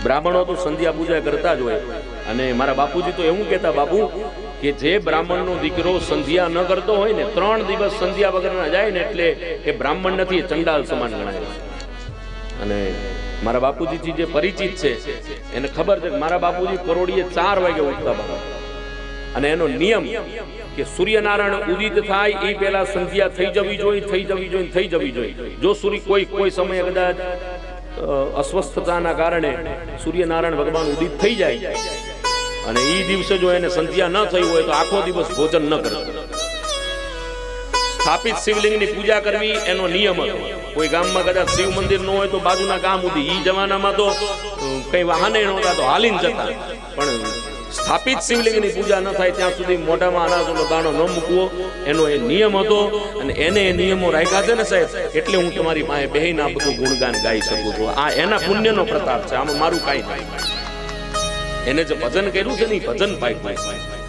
બ્રાહ્મણો તો સંધ્યા પૂજા કરતા જ હોય અને મારા બાપુજી તો એવું કહેતા બાપુ કે જે બ્રાહ્મણનો દીકરો સંધ્યા ન કરતો હોય ને 3 દિવસ સંધ્યા વગરના જાય ને એટલે એ બ્રાહ્મણ નથી, ચંડાલ સમાન ગણાય છે. અને મારા બાપુજીથી જે પરિચિત છે એને ખબર છે કે મારા બાપુજી કરોડીએ 4 વાગે ઉઠતા બાપા, અને એનો નિયમ કે સૂર્યનારાયણ ઉદિત થાય એ પહેલા સંધ્યા થઈ જવી જોઈએ. જો સૂર્ય કોઈ સમયે કદાચ અસ્વસ્થતાના કારણે સૂર્યનારાયણ ભગવાન ઉદિત થઈ જાય અને એ દિવસે જો એને સંધ્યા ન થઈ હોય તો આખો દિવસ ભોજન ન કરવું. સ્થાપિત શિવલિંગની પૂજા કરવી એનો નિયમ હતો. કોઈ ગામમાં કદાચ શિવ મંદિર ન હોય તો બાજુના ગામ સુધી, એ જમાનામાં તો કઈ વાહને નહોતા તો હાલીને જતા, પણ સ્થાપિત શિવલિંગની પૂજા ન થાય ત્યાં સુધી મોઢામાં અનાજનો દાણો ન મૂકવો એનો એ નિયમ હતો. અને એને એ નિયમો રાખ્યા છે ને સાહેબ, એટલે હું તમારી પાસે બેહીને આ બધું ગુણગાન ગાઈ શકું છું. આ એના પુણ્યનો પ્રતાપ છે, આમાં મારું કાંઈ નહીં. એને જે ભજન કર્યું છે ને એ ભજન પાક્યું.